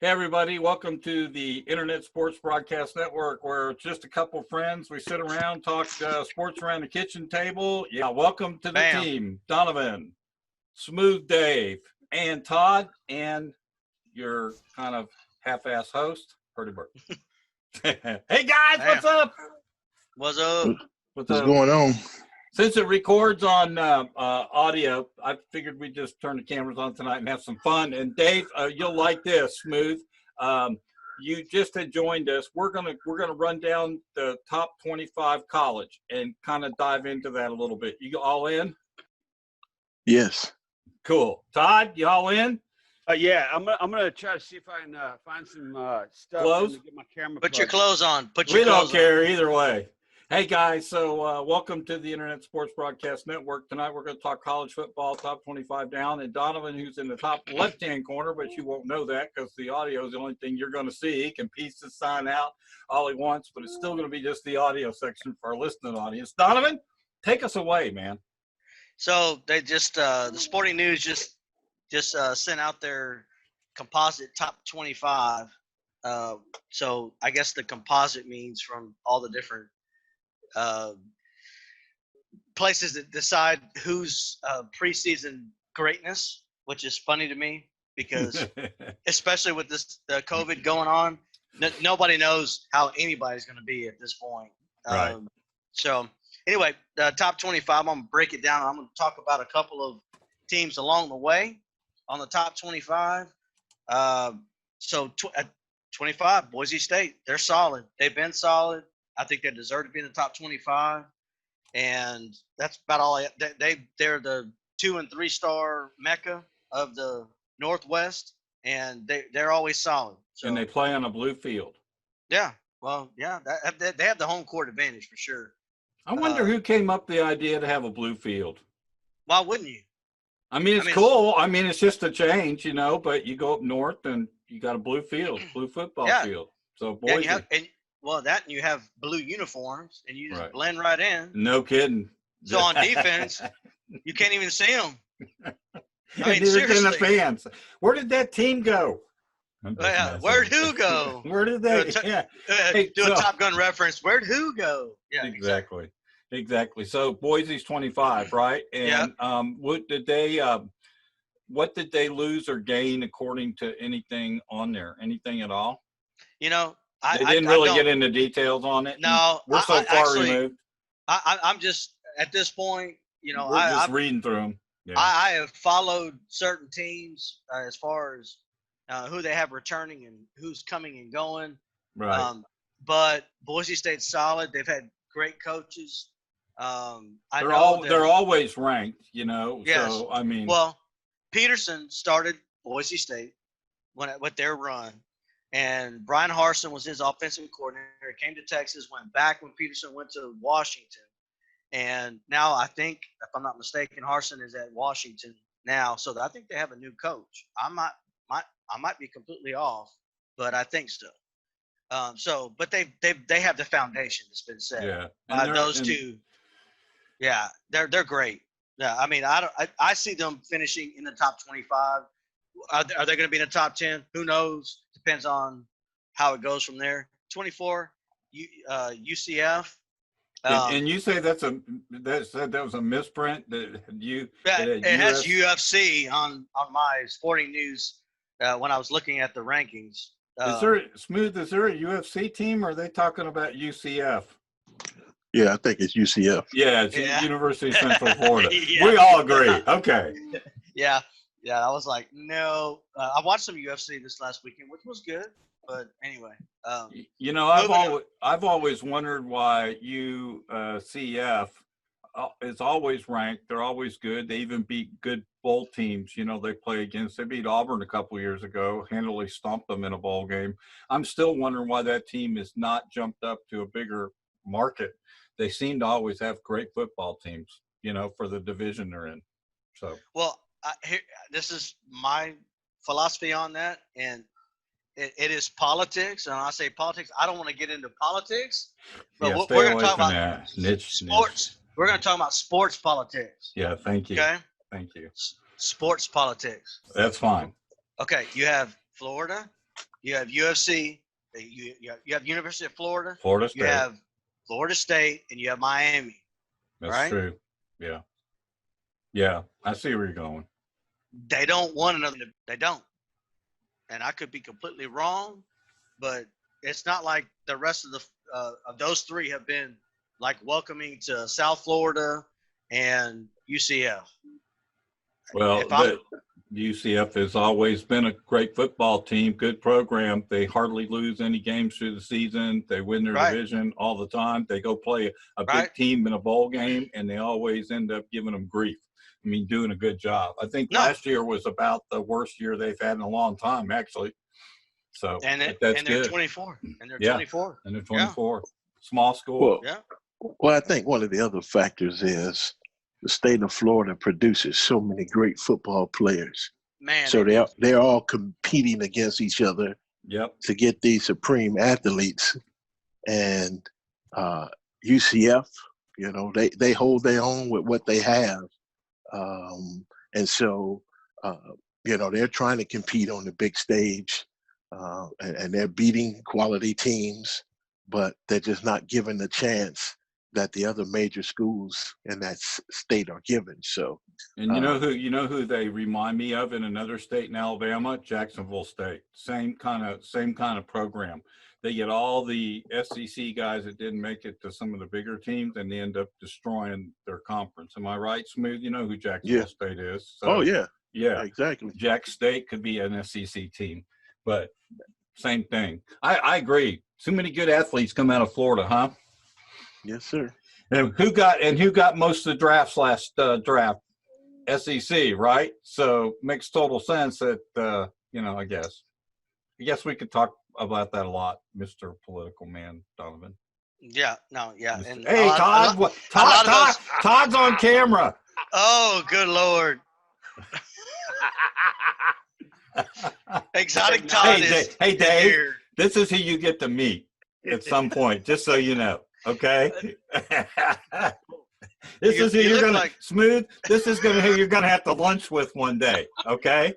Hey everybody, welcome to the Internet Sports Broadcast Network, where it's just a couple friends. We sit around, talk sports around the kitchen table. Yeah, welcome to the team. Donovan, Smoooth Dave, and Todd, and your kind of half-ass host, Hurdie. Hey guys, what's up? What's up? What's going on? Since it records on audio, I figured we'd just turn the cameras on tonight and have some fun. And Dave, you'll like this, Smoooth. You just had joined us. We're gonna run down the top 25 college and kind of dive into that a little bit. You all in? Yes. Cool. Todd, you all in? Yeah, I'm gonna try to see if I can find some stuff Clothes? to get my camera. Put your clothes on. We don't care either way. Hey guys, so welcome to the Internet Sports Broadcast Network. Tonight we're going to talk college football, top 25 down, and Donovan, who's in the top left-hand corner, but you won't know that because the audio is the only thing you're going to see. He can piece the sign out all he wants, but it's still going to be just the audio section for our listening audience. Donovan, take us away, man. So they just the Sporting News just sent out their composite top 25. So I guess the composite means from all the different places that decide who's preseason greatness, which is funny to me because especially with this COVID going on, nobody knows how anybody's going to be at this point. Right. So anyway, the top 25, I'm going to break it down. I'm going to talk about a couple of teams along the way on the top 25. So 25, Boise State, they're solid. They've been solid. I think they deserve to be in the top 25, and that's about all. They're the 2- and 3-star mecca of the Northwest, and they're always solid. So, and they play on a blue field. Yeah, well, yeah, they have the home court advantage for sure. I wonder who came up with the idea to have a blue field. Why wouldn't you? I mean, it's cool. I mean, it's just a change, you know. But you go up north, and you got a blue field, blue football field. So Boise. Yeah, and you have blue uniforms, and you just blend right in. No kidding. So on defense, you can't even see them. I mean, seriously. The fans. Where did that team go? Where'd who go? Where did they? Do a Top Gun reference. Where'd who go? Yeah, exactly. So Boise's 25, right? And what did they lose or gain according to anything on there? Anything at all? You know. They didn't really get into details on it. No, we're so far removed. I'm just at this point, you know, we're just reading through them. Yeah. I have followed certain teams as far as who they have returning and who's coming and going. Right. But Boise State's solid. They've had great coaches. They're always ranked, you know. Yes. So I mean, well, Peterson started Boise State with their run. And Brian Harsin was his offensive coordinator. He came to Texas, went back when Peterson went to Washington. And now I think, if I'm not mistaken, Harsin is at Washington now. So I think they have a new coach. I might be completely off, but I think so. But they have the foundation that's been set. Yeah. Those two. Yeah, they're great. Yeah, I mean, I see them finishing in the top 25. Are they going to be in the top 10? Who knows? Depends on how it goes from there. 24, UCF. And you say that was a misprint that you. It has UFC on my Sporting News when I was looking at the rankings. Is there a UFC team, or are they talking about UCF? Yeah, I think it's UCF. Yeah, it's University of Central Florida. We all agree. Okay. Yeah. Yeah, I was like, no. I watched some UFC this last weekend, which was good. But anyway, you know, I've always wondered why UCF is always ranked. They're always good. They even beat good bowl teams. You know, they play against. They beat Auburn a couple years ago. Handily stomped them in a bowl game. I'm still wondering why that team has not jumped up to a bigger market. They seem to always have great football teams. You know, for the division they're in. So well. This is my philosophy on that, and it is politics. And when I say politics, I don't want to get into politics, but we're going to talk about sports. Niche. We're going to talk about sports politics. Yeah, thank you. Okay? Thank you. Sports politics. That's fine. Okay, you have Florida, you have UFC, you have University of Florida, Florida State. you have Florida State, and you have Miami. That's right? true. Yeah. Yeah. I see where you're going. They don't want another. They don't. And I could be completely wrong, but it's not like the rest of those three have been like welcoming to South Florida and UCF. Well, the UCF has always been a great football team, good program. They hardly lose any games through the season. They win their division all the time. They go play a big team in a bowl game, and they always end up giving them grief. I mean, doing a good job. I think last year was about the worst year they've had in a long time, actually. So that's they're good. 24. And they're 24. And they're 24. Small school. Well, I think one of the other factors is the state of Florida produces so many great football players. Man, so they're all competing against each other to get these supreme athletes. And UCF, you know, they hold their own with what they have. And so, you know, they're trying to compete on the big stage, and they're beating quality teams, but they're just not given the chance that the other major schools in that state are given. So, and you know who they remind me of in another state in Alabama? Jacksonville State. Same kind of program. They get all the SEC guys that didn't make it to some of the bigger teams, and they end up destroying their conference. Am I right, Smoooth? You know who Jacksonville State is. So, yeah, exactly. Jack State could be an SEC team, but same thing. I agree. Too many good athletes come out of Florida, huh? Yes, sir. And who got most of the drafts last draft? SEC, right? So makes total sense that you know. I guess we could talk about that a lot, Mr. Political Man Donovan. Yeah, no, yeah. And hey, Todd's on camera. Oh, good Lord. Exotic Todd Hey, Dave, here. This is who you get to meet at some point, just so you know, okay? This is who you're going to, Smoooth, this is who you're going to have to lunch with one day, okay?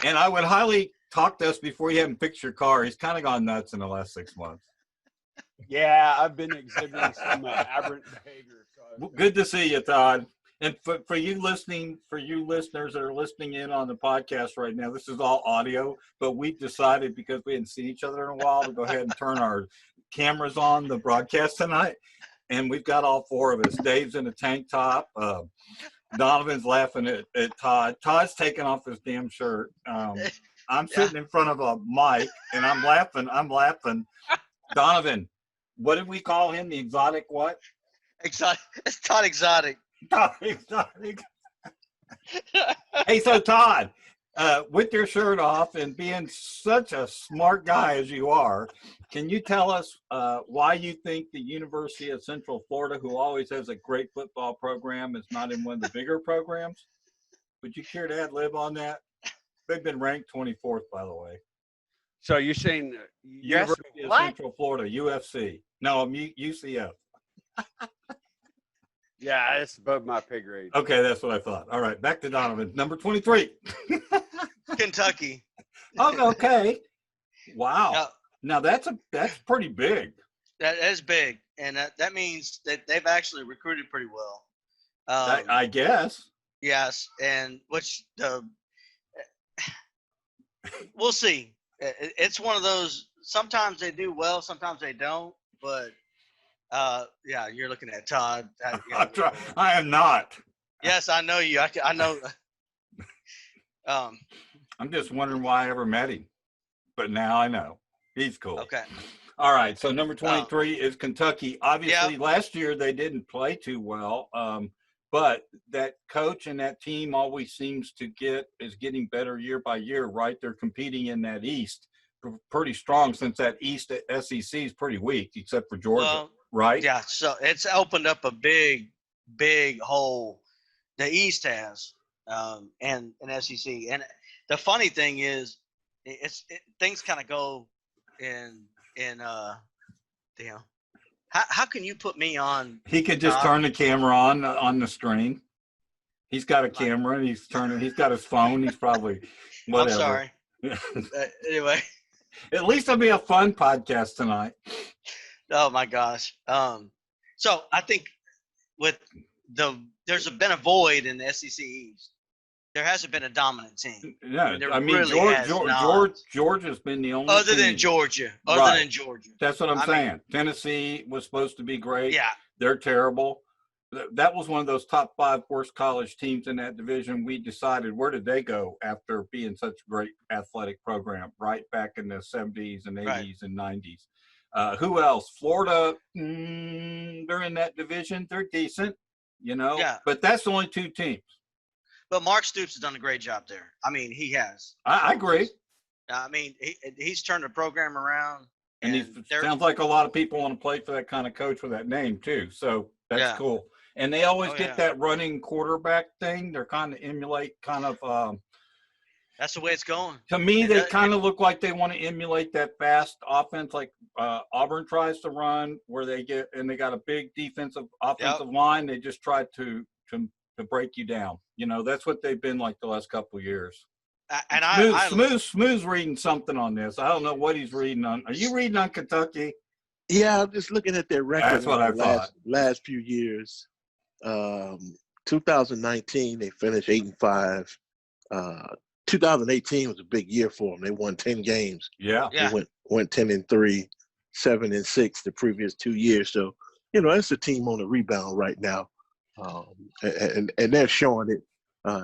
And I would highly talk to us before you have him fix your car. He's kind of gone nuts in the last 6 months. Yeah, I've been exhibiting some aberrant behavior. So good to see you, Todd. And for you listeners that are listening in on the podcast right now, this is all audio, but we decided because we hadn't seen each other in a while to go ahead and turn our cameras on the broadcast tonight. And we've got all four of us. Dave's in a tank top. Donovan's laughing at Todd. Todd's taking off his damn shirt. I'm sitting in front of a mic, and I'm laughing. Donovan, what did we call him? The exotic what? Exotic. It's Todd Exotic. Todd Exotic. Hey, so Todd, with your shirt off and being such a smart guy as you are, can you tell us why you think the University of Central Florida, who always has a great football program, is not in one of the bigger programs? Would you care to ad-lib on that? They've been ranked 24th, by the way. So you're saying University of Central Florida, UFC. No, UCF. Yeah, it's above my pay grade. Okay, that's what I thought. All right, back to Donovan. Number 23. Kentucky. Oh, okay. Wow. Now that's pretty big. That is big, and that means that they've actually recruited pretty well. I guess. Yes, and which we'll see. It's one of those. Sometimes they do well, sometimes they don't. But yeah, you're looking at Todd. I am not. Yes, I know you. I know. I'm just wondering why I ever met him, but now I know. He's cool. Okay. All right. So number 23 is Kentucky. Obviously, last year they didn't play too well, but that coach and that team always seems to is getting better year by year, right? They're competing in that East pretty strong since that East SEC is pretty weak, except for Georgia, right? Yeah. So it's opened up a big hole. The East has, and SEC. And the funny thing is, things kind of go in how can you put me on? He could just turn the camera on the screen. He's got a camera and he's got his phone. He's probably whatever. I'm sorry. Anyway. At least it'll be a fun podcast tonight. Oh my gosh. So I think there's been a void in the SEC East. There hasn't been a dominant team. Yeah, There I mean, really has not. Georgia's been the only Other team. than Georgia. That's what I'm I saying. mean, Tennessee was supposed to be great. yeah. They're terrible. That was one of those top 5 worst college teams in that division. We decided, where did they go after being such a great athletic program, right back in the 70s and 80s and 90s. Who else? Florida, they're in that division. They're decent, Yeah. But that's the only 2 teams. But Mark Stoops has done a great job there. I mean, he has. I agree. I mean, he's turned the program around. And he sounds like a lot of people want to play for that kind of coach with that name, too. So that's cool. And they always get that running quarterback thing. They're kind of emulate that's the way it's going. To me, they kind of look like they want to emulate that fast offense like Auburn tries to run, where they got a big offensive line. They just try to break you down. That's what they've been like the last couple of years. Smooth's reading something on this. I don't know what he's reading on. Are you reading on Kentucky? Yeah, I'm just looking at their record. That's what I thought. Last few years. 2019, they finished 8-5. 2018 was a big year for them. They won 10 games. Yeah. They went 10-3, 7-6 the previous 2 years. So, that's a team on the rebound right now. And they're showing it.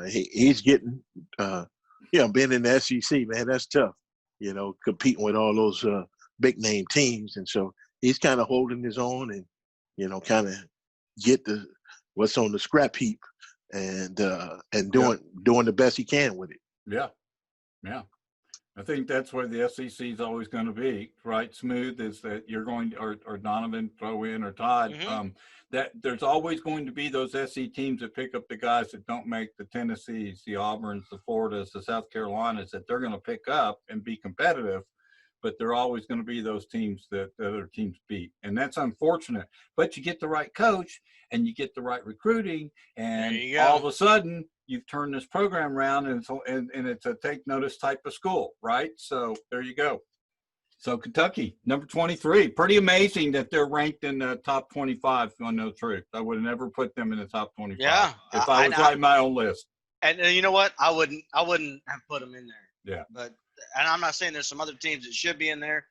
He's getting, being in the SEC, man, that's tough. Competing with all those big name teams. And so he's kind of holding his own and, kind of get what's on the scrap heap and doing the best he can with it. Yeah. I think that's where the SEC is always going to be, right? Smooth is that you're going to, or Donovan throw in, or Todd, that there's always going to be those SEC teams that pick up the guys that don't make the Tennessees, the Auburns, the Floridas, the South Carolinas, that they're going to pick up and be competitive. But they're always going to be those teams that other teams beat. And that's unfortunate. But you get the right coach and you get the right recruiting, and all of a sudden you've turned this program around, and it's a take notice type of school, right? So there you go. So Kentucky, number 23. Pretty amazing that they're ranked in the top 25, if you want to know the truth. I would have never put them in the top 25 if I was writing my own list. And you know what? I wouldn't have put them in there. Yeah. But and I'm not saying there's some other teams that should be in there.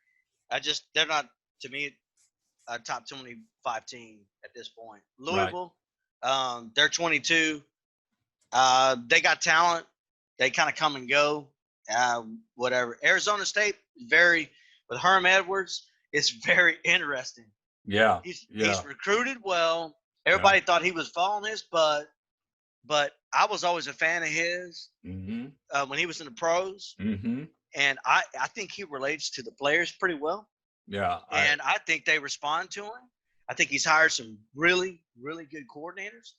They're not, to me, a top 25 team at this point. Louisville, they're 22. They got talent. They kind of come and go. Whatever. Arizona State, with Herm Edwards, it's very interesting. Yeah. He's recruited well. Everybody thought he was following this, but I was always a fan of his when he was in the pros. Mm-hmm. And I think he relates to the players pretty well. Yeah. And I think they respond to him. I think he's hired some really, really good coordinators.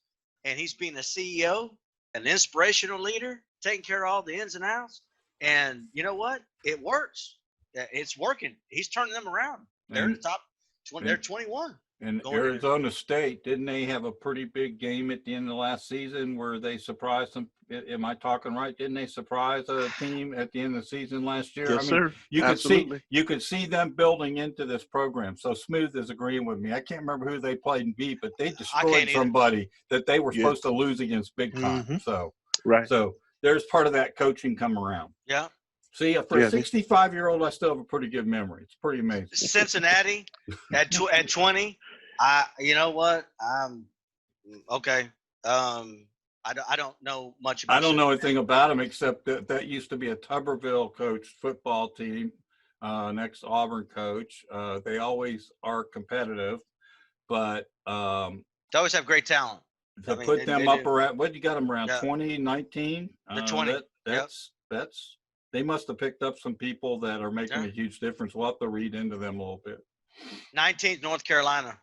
And he's being a CEO, an inspirational leader, taking care of all the ins and outs. And you know what? It works. It's working. He's turning them around. They're in the top 20. They're 21. And Arizona State, didn't they have a pretty big game at the end of last season where they surprised them? Am I talking right? Didn't they surprise a team at the end of the season last year? Yes, sir. You could see them building into this program. So Smooth is agreeing with me. I can't remember who they played and beat, but they destroyed somebody that they were supposed to lose against big time. Mm-hmm. So there's part of that coaching come around. Yeah. See, for a 65-year-old, I still have a pretty good memory. It's pretty amazing. Cincinnati at 20. You know what? Okay. I don't know much about. I don't know anything about them except that used to be a Tuberville coach football team, next Auburn coach. They always are competitive, but they always have great talent. Put them up around. What you got them around? 2019. They're 20. That's they must have picked up some people that are making a huge difference. We'll have to read into them a little bit. 19th, North Carolina,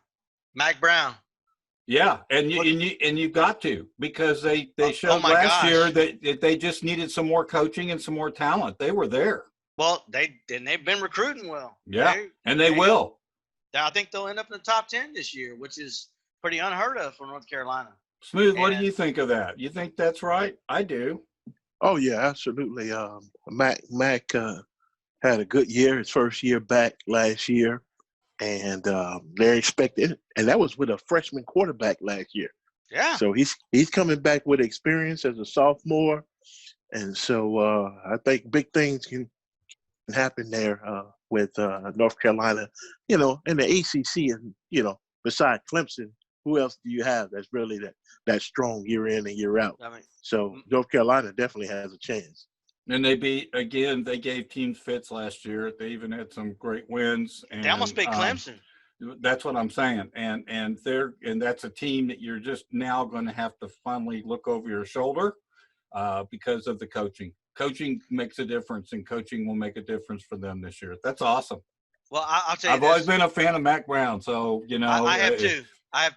Mac Brown. Yeah, and you got to, because they showed last year that they just needed some more coaching and some more talent. They were there. Well, they've been recruiting well. Yeah, they will. I think they'll end up in the top 10 this year, which is pretty unheard of for North Carolina. Smooth, what do you think of that? You think that's right? I do. Oh yeah, absolutely. Mac had a good year, his first year back last year, and they're expecting, and that was with a freshman quarterback last year. Yeah. So he's coming back with experience as a sophomore, and so I think big things can happen there with North Carolina. You know, in the ACC, and besides Clemson, who else do you have that's really that strong year in and year out? I mean, So North Carolina definitely has a chance. And they they gave teams fits last year. They even had some great wins. And they almost beat Clemson. That's what I'm saying. And that's a team that you're just now going to have to finally look over your shoulder because of the coaching. Coaching makes a difference, and coaching will make a difference for them this year. That's awesome. Well, I'll tell you I've always been a fan of Mac Brown, so I have too. I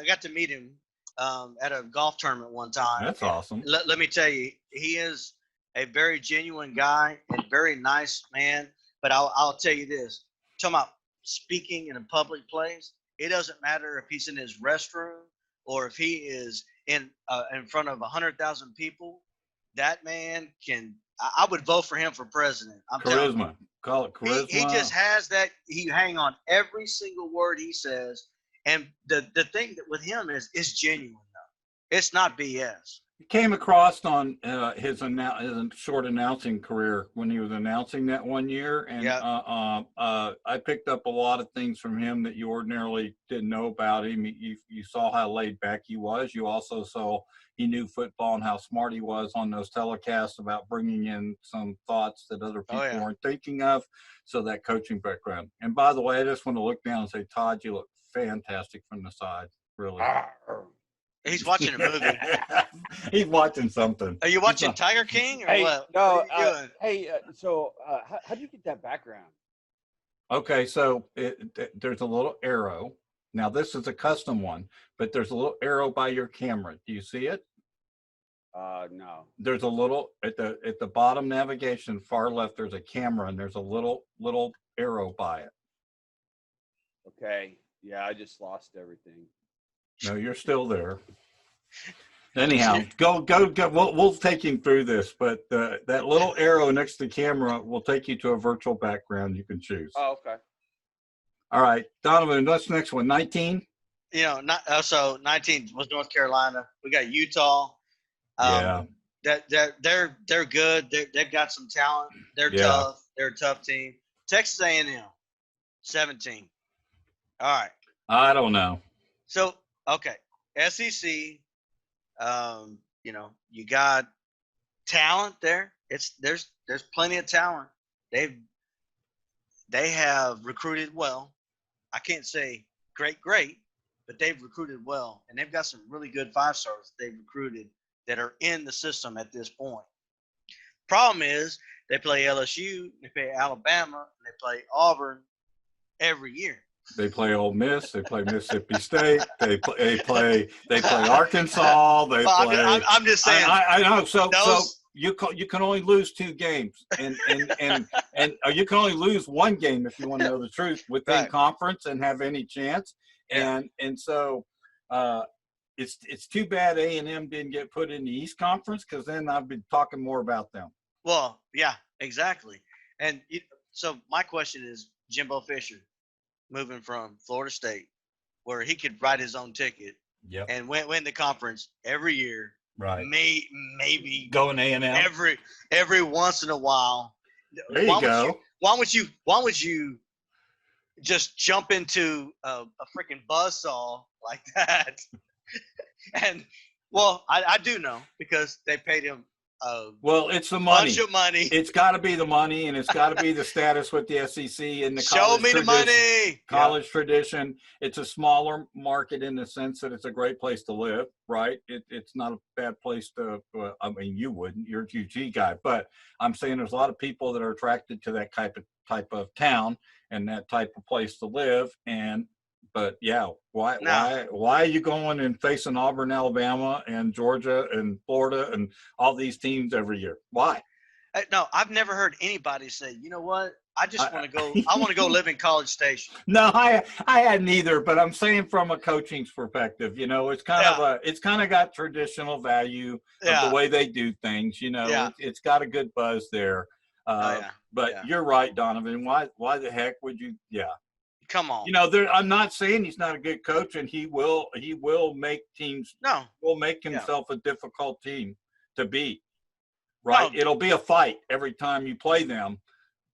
got to meet him at a golf tournament one time. That's awesome. Let me tell you, he is a very genuine guy and very nice man. But I'll tell you this: talking about speaking in a public place, it doesn't matter if he's in his restroom or if he is in front of 100,000 people. That man can. I would vote for him for president. Charisma. Call it charisma. He just has that. He hang on every single word he says. And the thing that with him is genuine though. It's not BS. He came across on his short announcing career when he was announcing that one year, and I picked up a lot of things from him that you ordinarily didn't know about him. You saw how laid back he was. You also saw he knew football and how smart he was on those telecasts about bringing in some thoughts that other people weren't thinking of. So that coaching background. And by the way, I just want to look down and say, Todd, you look fantastic from the side, really. He's watching a movie. He's watching something. Are you watching Tiger King or what? No. What are you doing? So how'd you get that background? Okay, so there's a little arrow. Now this is a custom one, but there's a little arrow by your camera. Do you see it? No. There's a little at the bottom navigation, far left. There's a camera, and there's a little arrow by it. Okay. Yeah, I just lost everything. No, you're still there. Anyhow, go. We'll take you through this, but that little arrow next to the camera will take you to a virtual background you can choose. Oh, okay. All right, Donovan, what's the next one? 19? So 19 was North Carolina. We got Utah. Yeah. They're good. They've got some talent. They're tough. They're a tough team. Texas A&M, 17. All right. I don't know. So, okay, SEC, you got talent there. There's plenty of talent. They have recruited well. I can't say great, but they've recruited well, and they've got some really good 5-stars they've recruited that are in the system at this point. Problem is they play LSU, they play Alabama, and they play Auburn every year. They play Ole Miss. They play Mississippi State. They play Arkansas. I'm just saying. I know. So you can only lose 2 games, and you can only lose 1 game if you want to know the truth within conference and have any chance. And so it's too bad A&M didn't get put in the East Conference, because then I've been talking more about them. Well, yeah, exactly. And so my question is, Jimbo Fisher, moving from Florida State, where he could write his own ticket and win the conference every year. Right. Maybe going A&M every once in a while. There you go. Why would you just jump into a freaking buzzsaw like that? And I do know, because they paid him it's the money. Bunch of money. It's got to be the money, and it's got to be the status with the SEC and the show me the money. College tradition. It's a smaller market in the sense that it's a great place to live, right? It's not a bad place to. I mean, you wouldn't. You're a UG guy, but I'm saying there's a lot of people that are attracted to that type of town and that type of place to live. But yeah, why are you going and facing Auburn, Alabama, and Georgia and Florida and all these teams every year? Why? No, I've never heard anybody say, you know what? I just want to go. I want to go live in College Station. No, I hadn't either, but I'm saying from a coaching's perspective, it's kind of got traditional value of the way they do things. It's got a good buzz there. But you're right, Donovan. Why the heck would you? Yeah. Come on. I'm not saying he's not a good coach, and he will make teams. No. Will make himself a difficult team to beat. Right. No. It'll be a fight every time you play them.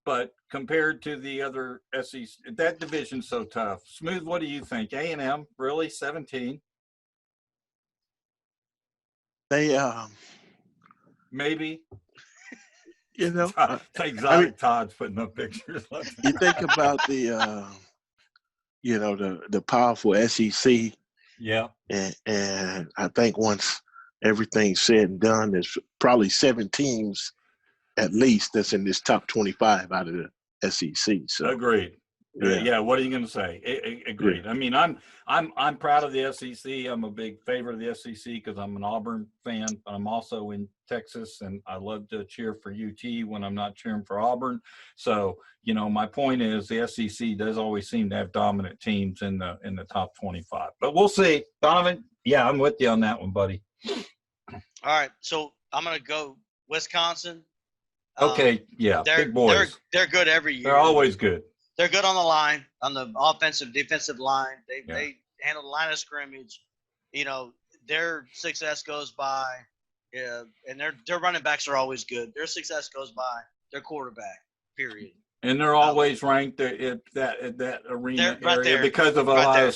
But compared to the other SEC, that division's so tough. Smoooth, what do you think? A&M, really, 17? They maybe. Exotic Todd's putting up pictures. You think about the powerful SEC. Yeah. And I think once everything's said and done, there's probably 7 teams at least that's in this top 25 out of the SEC. So agreed. Yeah. What are you going to say? Agreed. Yeah. I mean, I'm proud of the SEC. I'm a big favorite of the SEC because I'm an Auburn fan. But I'm also in Texas, and I love to cheer for UT when I'm not cheering for Auburn. So my point is the SEC does always seem to have dominant teams in the top 25. But we'll see, Donovan. Yeah, I'm with you on that one, buddy. All right, so I'm going to go Wisconsin. Okay, yeah, big boys. They're good every year. They're always good. They're good on the line, on the offensive, defensive line. They handle the line of scrimmage. Their success goes by, and their running backs are always good. Their success goes by their quarterback, period. And they're always ranked at that arena right area because of Ohio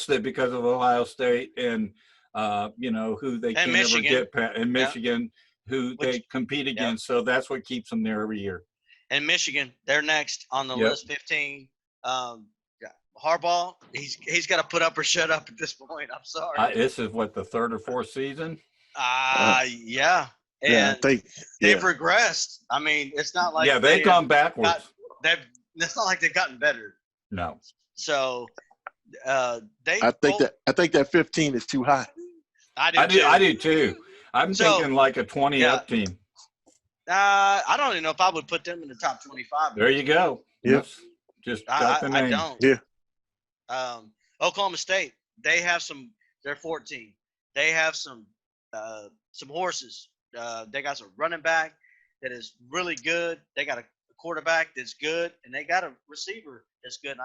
State, and who they can't ever get past, and Michigan. Who they compete against, so that's what keeps them there every year. And Michigan, they're next on the list, 15. Harbaugh, he's got to put up or shut up at this point. I'm sorry. This is what, the 3rd or 4th season? Yeah. And they've regressed. I mean, it's not like they've gone backwards. It's not like they've gotten better. No. So I think that 15 is too high. I do too. I'm thinking like a 20-up team. I don't even know if I would put them in the top 25. There you go. Yes. Just got the name. I don't. Yeah. Oklahoma State, they have they're 14. They have some horses. They got some running back that is really good. They got a quarterback that's good, and they got a receiver that's good. And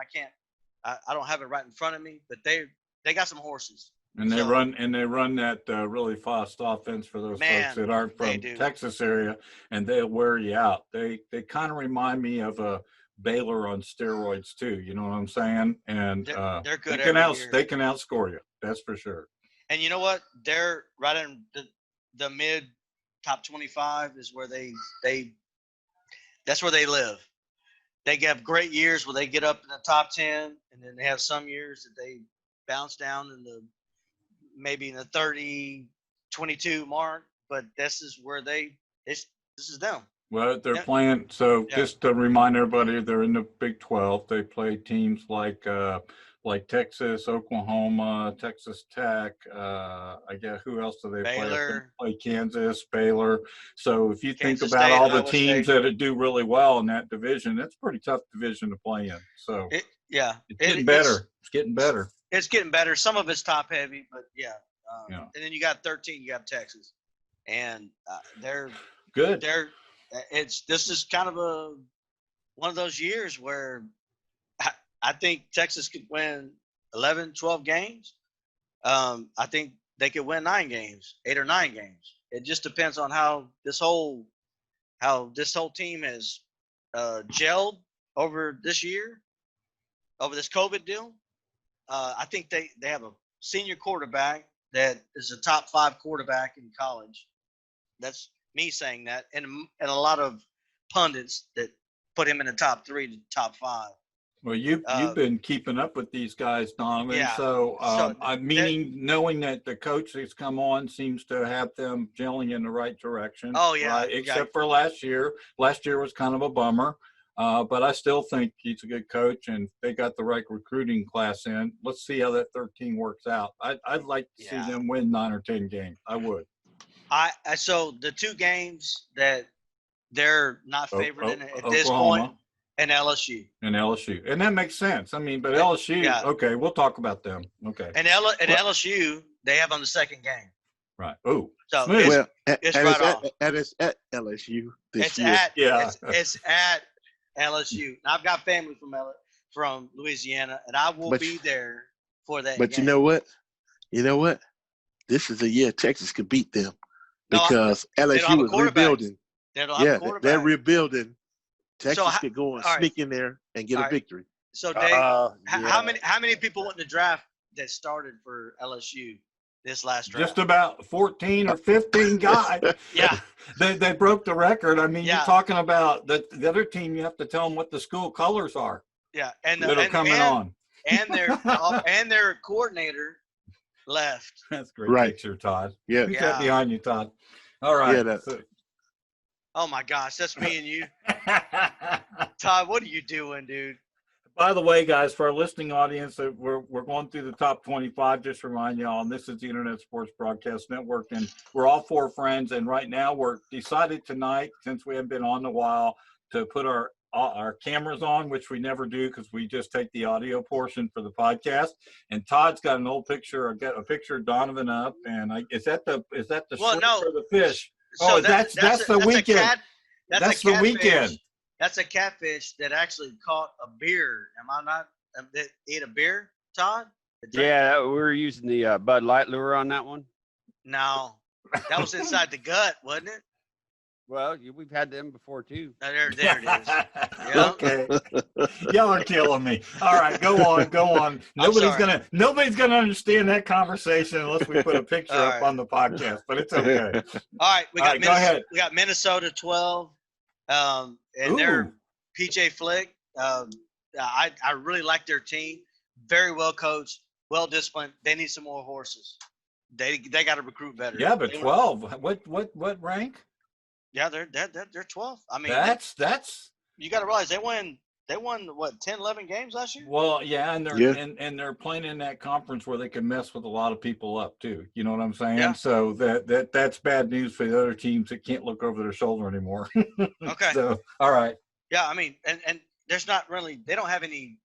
I don't have it right in front of me, but they got some horses. And they run that really fast offense for those folks that aren't from Texas area, and they'll wear you out. They kind of remind me of a Baylor on steroids too. You know what I'm saying? And they're good. They can outscore you. That's for sure. And you know what? They're right in the mid top 25 is where that's where they live. They have great years where they get up in the top 10, and then they have some years that they bounce down maybe in the 30, 22 mark, but this is where this is them. Well, they're playing. So just to remind everybody, they're in the Big 12. They play teams like Texas, Oklahoma, Texas Tech. I guess who else do they Baylor. play? Kansas, Baylor. So if you Kansas think about State, all the Iowa teams State. that do really well in that division, it's a pretty tough division to play in. So it's getting better. It's getting better. It's getting better. Some of it's top heavy, but and then you got 13. You have Texas, and they're good. This is kind of one of those years where I think Texas could win 11, 12 games. I think they could win 9 games, 8 or 9 games. It just depends on how this whole team has gelled over this year, over this COVID deal. I think they have a senior quarterback that is a top 5 quarterback in college. That's me saying that, and a lot of pundits that put him in the top 3 to top 5. Well, you've been keeping up with these guys, Donovan. Yeah. So knowing that the coach that's come on seems to have them gelling in the right direction. Oh yeah. Right? Except for last year. Last year was kind of a bummer. But I still think he's a good coach, and they got the right recruiting class in. Let's see how that 13 works out. I'd like to see them win 9 or 10 games. I would. So the 2 games that they're not favored in at this Oklahoma. point, And LSU. And that makes sense. I mean, but And- LSU, yeah. okay, we'll talk about them. Okay. And LSU, they have on the second game. Right. Oh, So Smooth. Well, it's and right off. it's at LSU this It's year. at Yeah. it's at LSU. And I've got family from Louisiana, and I will But- be there for that But game. you know what? This is a year Texas could beat them No, because don't have LSU a is quarterback. rebuilding. They don't have Yeah, a quarterback. they're rebuilding. Texas how- could go and all right. sneak in there and get All a right. victory. So Dave, Yeah. how many people went in the draft that started for LSU this last draft? Just about 14 or 15 guys. Yeah. They broke the record. I mean, Yeah. you're talking about the other team, you have to tell them what the school colors are Yeah, and that are coming on. and their coordinator left. That's a great Right. picture, Todd. Yeah. Who's Yeah. that behind you, Todd? All right. Yeah, Oh my gosh, that's me and you, Todd. What are you doing, dude? By the way, guys, for our listening audience, we're going through the top 25. Just to remind y'all, and this is the Internet Sports Broadcast Network, and we're all four friends. And right now, we're decided tonight, since we haven't been on in a while, to put our cameras on, which we never do because we just take the audio portion for the podcast. And Todd's got an old picture. I've got a picture of Donovan up, and is that the Well, shrimp no. or the fish? So that's the weekend. That's the weekend. That's a catfish that actually caught a beer. Am I not? That ate a beer, Todd? Yeah, we were using the Bud Light lure on that one. No, that was inside the gut, wasn't it? Well, we've had them before too. No, there it is. Yeah. Okay. Y'all are killing me. All right, go on. Nobody's sorry. gonna understand that conversation unless we put a picture All up right. on the podcast, but it's okay. All right, we got All right, go ahead. We got Minnesota 12, and they're Ooh. PJ Flick. I really like their team. Very well coached, well disciplined. They need some more horses. They got to recruit better. Yeah, but They- 12. What rank? Yeah, they're 12. I mean, That's you got to realize they won what 10, 11 games last year. well, yeah, and they're Yeah. and they're playing in that conference where they can mess with a lot of people up too. You know what I'm saying? Yeah. So that's bad news for the other teams that can't look over their shoulder anymore. Okay. So all right. Yeah, I mean, and there's not really they don't have any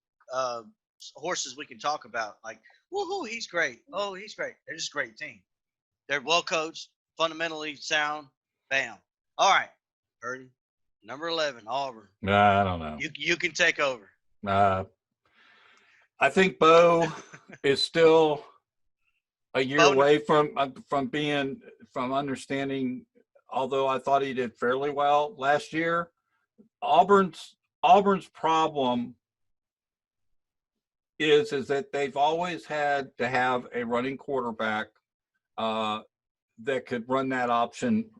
horses we can talk about like woohoo, he's great. Oh, he's great. They're just a great team. They're well coached, fundamentally sound. Bam. All right, Hurdie, number 11, Auburn. I don't know. You can take over. I think Bo is still a year Bo- away from understanding. Although I thought he did fairly well last year, Auburn's problem is that they've always had to have a running quarterback that could run that option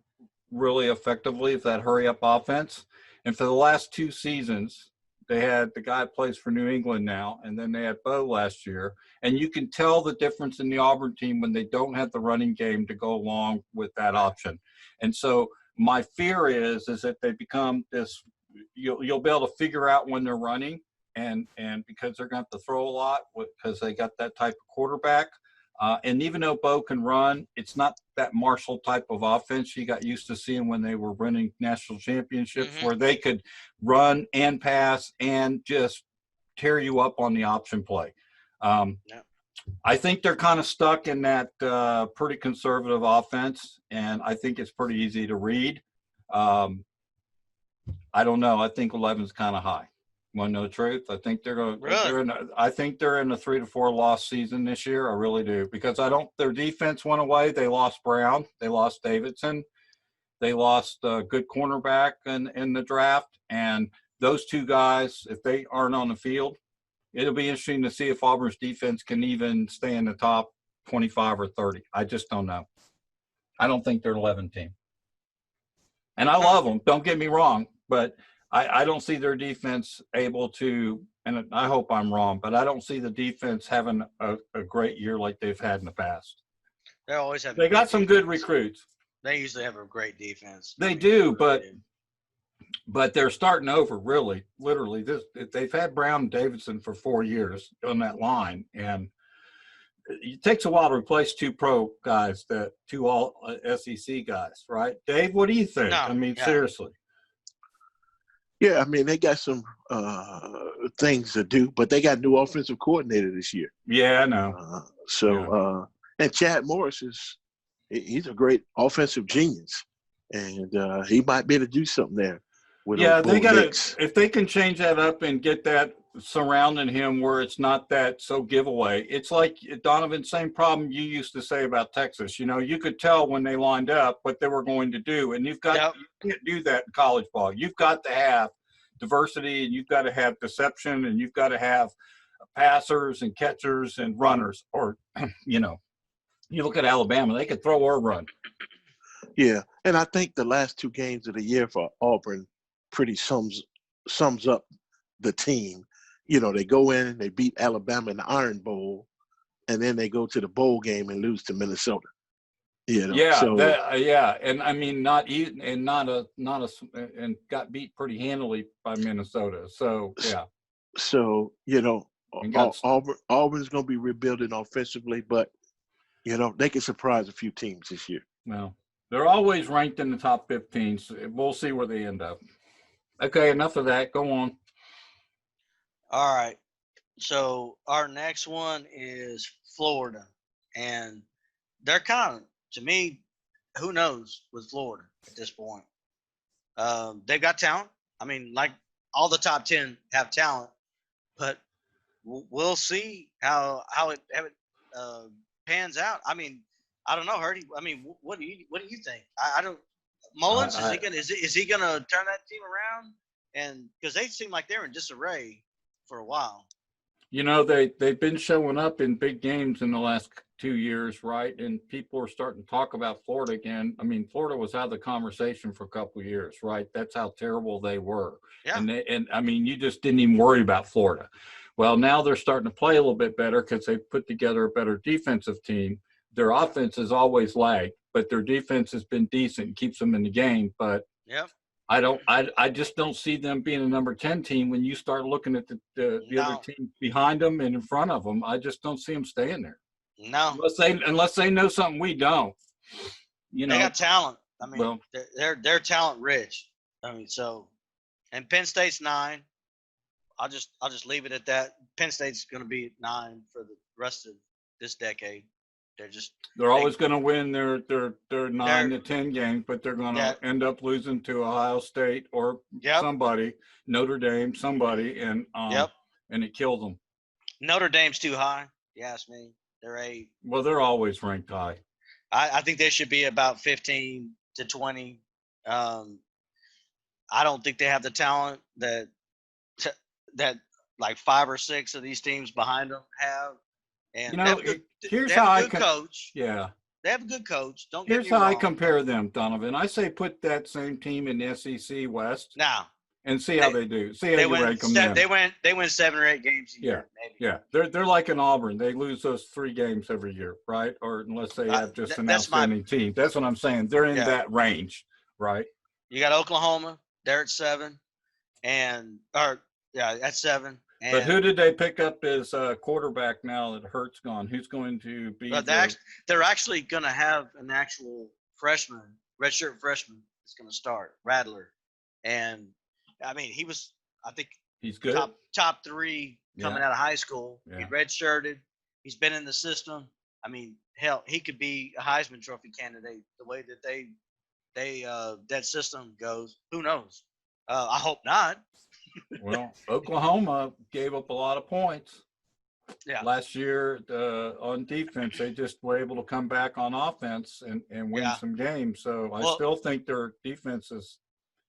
really effectively, if that hurry up offense. And for the last two seasons, they had the guy that plays for New England now, and then they had Bo last year. And you can tell the difference in the Auburn team when they don't have the running game to go along with that option. And so my fear is that they become this, you'll be able to figure out when they're running, and because they're going to have to throw a lot because they got that type of quarterback. And even though Bo can run, it's not that Marshall type of offense you got used to seeing when they were winning national championships, where they could run and pass and just tear you up on the option play. I think they're kind of stuck in that pretty conservative offense, and I think it's pretty easy to read. I don't know. I think 11 is kind of high. Want to know the truth? I think they're going. Really? I think they're in a 3 to 4 loss season this year. I really do, because their defense went away. They lost Brown. They lost Davidson. They lost a good cornerback in the draft. And those two guys, if they aren't on the field, it'll be interesting to see if Auburn's defense can even stay in the top 25 or 30. I just don't know. I don't think they're an 11 team. And I love them. Don't get me wrong, but I don't see their defense able to, and I hope I'm wrong, but I don't see the defense having a great year like they've had in the past. They always have. They got some good recruits. They usually have a great defense. They do, but they're starting over, really, literally. They've had Brown and Davidson for 4 years on that line, and it takes a while to replace two pro guys, two all SEC guys, right? Dave, what do you think? No, I mean, yeah. seriously. Yeah, I mean, they got some things to do, but they got new offensive coordinator this year. Yeah, I know. And Chad Morris he's a great offensive genius, and he might be able to do something there. With They got to, if they can change that up and get that surrounding him where it's not that so giveaway. It's like Donovan, same problem you used to say about Texas. You know, you could tell when they lined up what they were going to do, and you can't do that in college ball. You've got to have diversity, and you've got to have deception, and you've got to have passers and catchers and runners. Or, you know, you look at Alabama, they could throw or run. Yeah, and I think the last 2 games of the year for Auburn pretty sums up the team. You know, they go in and they beat Alabama in the Iron Bowl, and then they go to the bowl game and lose to Minnesota. You know, and I mean, and got beat pretty handily by Minnesota. So yeah. So you know, Auburn's going to be rebuilding offensively, but you know they can surprise a few teams this year. Well, they're always ranked in the top 15. So we'll see where they end up. Okay, enough of that. Go on. All right. So our next one is Florida. And they're kind of, to me, who knows with Florida at this point. They've got talent. I mean, like all the top 10 have talent, but we'll see how it pans out. I mean, I don't know, Hurdie. I mean, what do you think? I don't. Mullins, is he gonna turn that team around? And because they seem like they're in disarray for a while. You know, they've been showing up in big games in the last 2 years, right? And people are starting to talk about Florida again. I mean, Florida was out of the conversation for a couple of years, right? That's how terrible they were. Yeah. And I mean, you just didn't even worry about Florida. Well, now they're starting to play a little bit better because they've put together a better defensive team. Their offense has always lagged, but their defense has been decent and keeps them in the game. But yeah. I just don't see them being a number 10 team when you start looking at the other team behind them and in front of them. I just don't see them staying there. No, unless they know something we don't. You know, they got talent. I mean, they're talent rich. I mean, so, and Penn State's 9. I'll just leave it at that. Penn State's going to be 9 for the rest of this decade. They're always going to win their 9 to 10 games, but they're going to end up losing to Ohio State or somebody, Notre Dame, somebody, and it kills them. Notre Dame's too high. You ask me. They're 8. Well, they're always ranked high. I think they should be about 15 to 20. I don't think they have the talent that like 5 or 6 of these teams behind them have. And you know, here's how I coach. Yeah, they have a good coach. Here's how I compare them, Donovan. I say put that same team in the SEC West now and see how they do. See how you rank them. They win 7 or 8 games a year. Maybe. Yeah. They're like an Auburn. They lose those 3 games every year, right? Or unless they have just an outstanding team. That's what I'm saying. They're in that range, right? You got Oklahoma. They're at 7, at 7. But who did they pick up as quarterback now that Hurt's gone? Who's going to be? They're actually going to have an actual freshman, redshirt freshman, that's going to start, Rattler. And, I mean, I think he's good. Top 3 coming out of high school. Yeah. He redshirted. He's been in the system. I mean, hell, he could be a Heisman Trophy candidate the way that that system goes. Who knows? I hope not. Well, Oklahoma gave up a lot of points last year on defense. They just were able to come back on offense and win some games. So I still think their defense is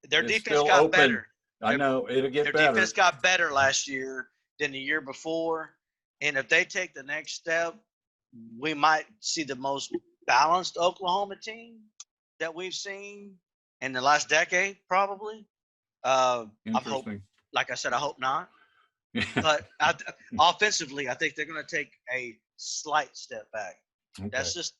got better. I know it'll get better. Their defense got better last year than the year before. And if they take the next step, we might see the most balanced Oklahoma team that we've seen in the last decade, probably. Interesting. Like I said, I hope not. But offensively, I think they're going to take a slight step back. Okay.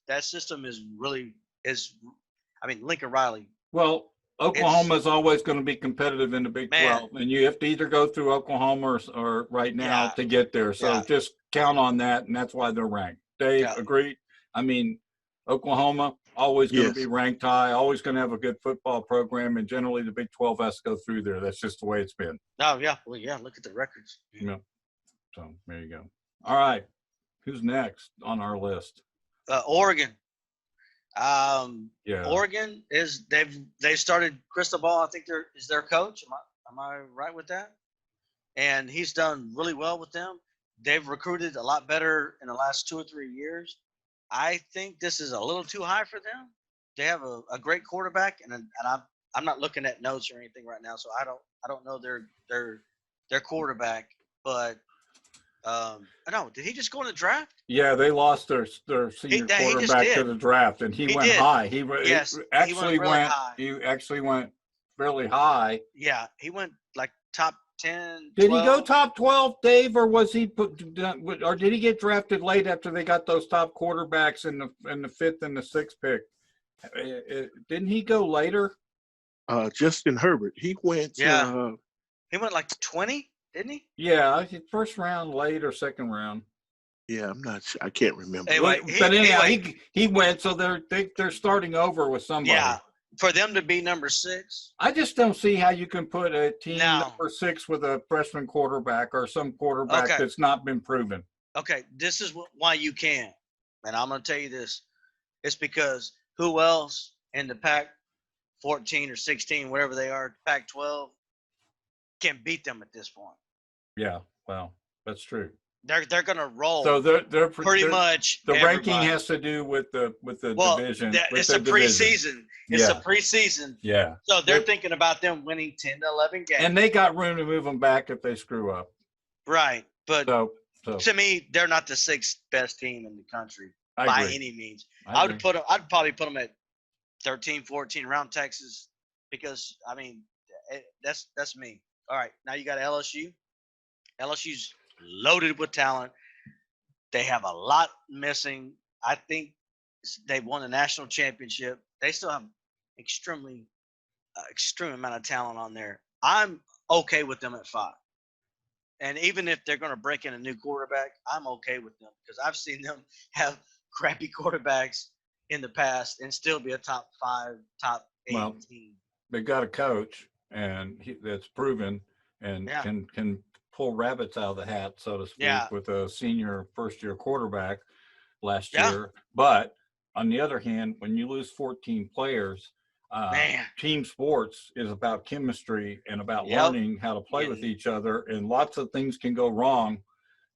That system is really I mean, Lincoln Riley. Well, Oklahoma is always going to be competitive in the Big 12, and you have to either go through Oklahoma or right now to get there. So just count on that, and that's why they're ranked. Dave, agreed? I mean, Oklahoma, always going to Yes. be ranked high, always going to have a good football program, and generally the Big 12 has to go through there. That's just the way it's been. Oh yeah, well yeah. Look at the records. Yeah. So there you go. All right, who's next on our list? Oregon. Yeah. Oregon they started Cristobal. I think is their coach. Am I right with that? And he's done really well with them. They've recruited a lot better in the last 2 or 3 years. I think this is a little too high for them. They have a great quarterback, and I'm not looking at notes or anything right now, so I don't know their quarterback. But no, did he just go in the draft? Yeah, they lost their senior quarterback to the draft, and he went high. He actually went fairly high. Yeah, he went like top 10. Did 12. he go top 12, Dave, or was he or did he get drafted late after they got those top quarterbacks in the 5th and the 6th pick? Didn't he go later? Justin Herbert. He went. Yeah. He went like 20, didn't he? Yeah, first round, late or second round. Yeah, I'm not sure. I can't remember. Anyway, he went, so they're starting over with somebody. Yeah, for them to be number 6. I just don't see how you can put a team number 6 with a freshman quarterback or some quarterback that's not been proven. Okay, this is why you can. And I'm going to tell you this. It's because who else in the Pac 14 or 16, whatever they are, Pac 12, can beat them at this point? Yeah, well, that's true. They're going to roll. So they're pretty much. The ranking has to do with the division. It's a preseason. It's a preseason. Yeah. So they're thinking about them winning 10 to 11 games. And they got room to move them back if they screw up. Right, but so to me, they're not the 6th best team in the country by any means. I'd probably put them at 13, 14 around Texas because I mean that's me. All right, now you got LSU. LSU's loaded with talent. They have a lot missing. I think they won a national championship. They still have extreme amount of talent on there. I'm okay with them at 5. And even if they're going to break in a new quarterback, I'm okay with them because I've seen them have crappy quarterbacks in the past and still be a top 5, top 8 team. They've got a coach that's proven and can pull rabbits out of the hat, so to speak, with a senior first-year quarterback last year. But on the other hand, when you lose 14 players, team sports is about chemistry and about learning how to play with each other, and lots of things can go wrong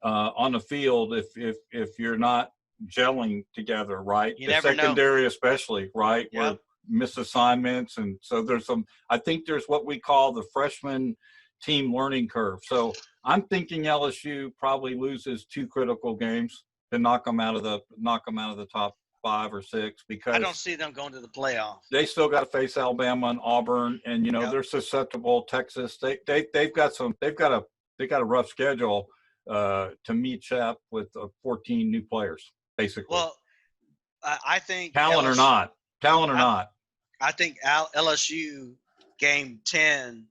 on the field if you're not gelling together, right? The secondary especially, right? Yep. Where miss assignments, and so I think there's what we call the freshman team learning curve. So I'm thinking LSU probably loses 2 critical games to knock them out of the top 5 or 6 because I don't see them going to the playoffs. They still got to face Alabama and Auburn, and they're susceptible. Texas, they've got a rough schedule to meet up with 14 new players, basically. Well, I think talent or not. I think LSU game 10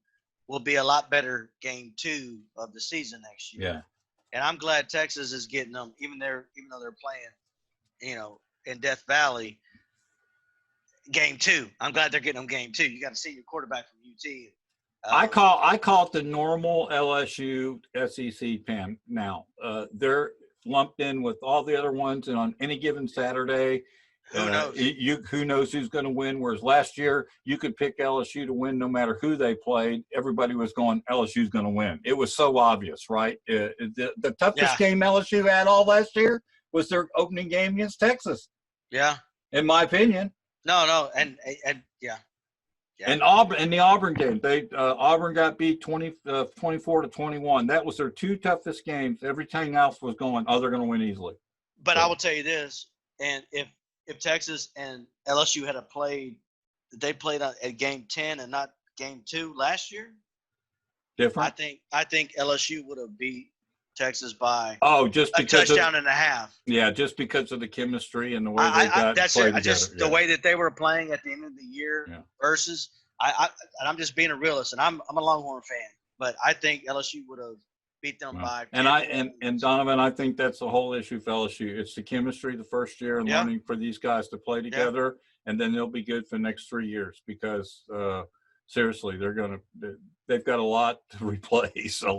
will be a lot better game 2 of the season next year. Yeah. And I'm glad Texas is getting them, even though they're playing, in Death Valley, game 2. I'm glad they're getting them game 2. You got to see your quarterback from UT. I call it the normal LSU SEC pan now. They're lumped in with all the other ones, and on any given Saturday, who knows? Who knows who's going to win? Whereas last year, you could pick LSU to win no matter who they played. Everybody was going, LSU's going to win. It was so obvious, right? The toughest game LSU had all last year was their opening game against Texas. Yeah. In my opinion. No, and yeah. And Auburn in the Auburn game, Auburn got beat 24-21. That was their 2 toughest games. Everything else was going, they're going to win easily. But I will tell you this, and if Texas and LSU had played at game 10 and not game 2 last year, different. I think LSU would have beat Texas by just a touchdown and a half. Yeah, just because of the chemistry and the way they got played together. The way that they were playing at the end of the year versus and I'm just being a realist, and I'm a Longhorn fan, but I think LSU would have beat them by. And Donovan, I think that's the whole issue for LSU. It's the chemistry the first year and learning for these guys to play together. and then they'll be good for the next 3 years because seriously, they've got a lot to replace, So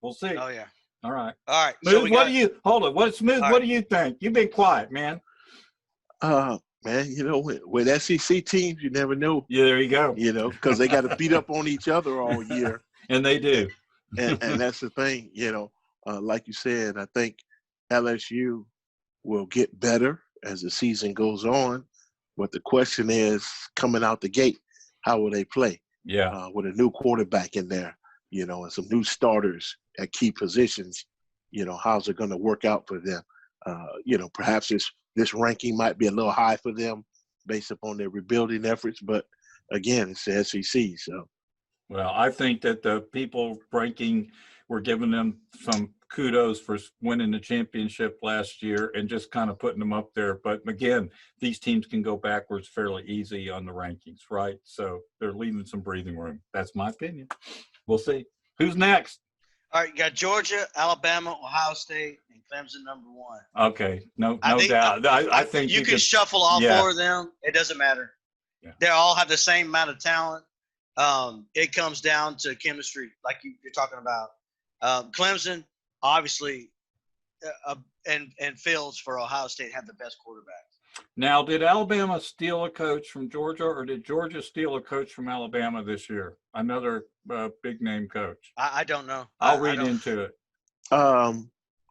we'll see. Oh yeah. All right. So Smooth, what do you think? You've been quiet, man. Man, with SEC teams, you never know. Yeah, there you go. Because they got to beat up on each other all year. And they do. And that's the thing, like you said, I think LSU will get better as the season goes on. But the question is, coming out the gate, how will they play? Yeah. With a new quarterback in there, and some new starters at key positions, how's it going to work out for them? Perhaps this ranking might be a little high for them based upon their rebuilding efforts. But, again, it's the SEC, so. Well, I think that the people ranking were giving them some kudos for winning the championship last year and just kind of putting them up there. But, again, these teams can go backwards fairly easy on the rankings, right? So they're leaving some breathing room. That's my opinion. We'll see. Who's next? All right, you got Georgia, Alabama, Ohio State, and Clemson number 1. Okay, no doubt. I think you can shuffle all 4 of them. It doesn't matter. Yeah. They all have the same amount of talent. It comes down to chemistry, like you're talking about. Clemson, obviously, and Fields for Ohio State have the best quarterback. Now, did Alabama steal a coach from Georgia, or did Georgia steal a coach from Alabama this year? Another big-name coach. I don't know. I'll read into it.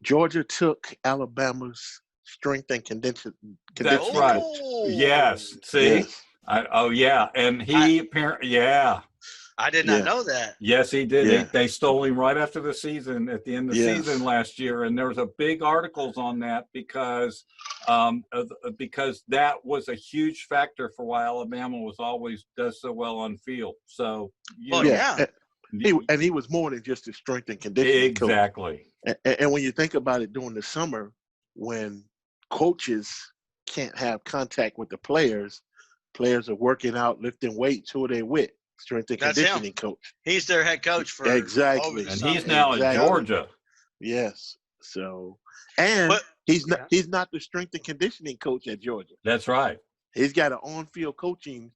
Georgia took Alabama's strength and conditioning. That's right. Yes. See? Yes. And he apparently, I did not know that. Yes, he did. Yeah. They stole him right after the season, at the end of the season last year. And there was a big articles on that because that was a huge factor for why Alabama does so well on field. So, he was more than just a strength and conditioning exactly. Coach. And when you think about it during the summer, when coaches can't have contact with the players are working out, lifting weights. Who are they with? Strength and conditioning coach. He's their head coach for exactly, and he's now in Georgia. Yes. So, and he's not the strength and conditioning coach at Georgia. That's right. He's got an on-field coaching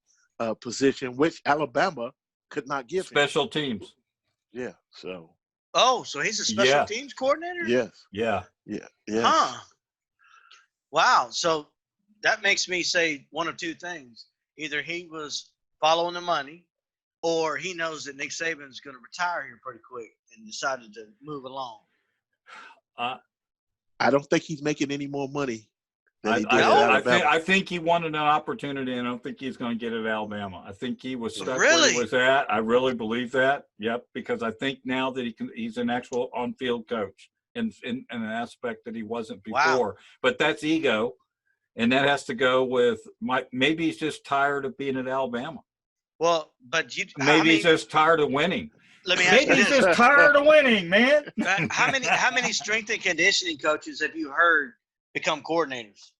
position, which Alabama could not give special teams. Yeah. So. Oh, so he's a special teams coordinator? Yes. Yeah. Yeah. Yeah. Huh. Wow. So that makes me say one of two things. Either he was following the money, or he knows that Nick Saban's going to retire here pretty quick and decided to move along. I don't think he's making any more money than he did at Alabama. I think he wanted an opportunity, and I don't think he's going to get it at Alabama. I think he was stuck Really? where he was at. I really believe that. Yep, because I think now that he's an actual on-field coach in an aspect that he wasn't before. Wow. But that's ego, and that has to go with maybe he's just tired of being at Alabama. Well, but he's just tired of winning. Let me ask you Maybe he's this. just tired of winning, man. How many strength and conditioning coaches have you heard become coordinators?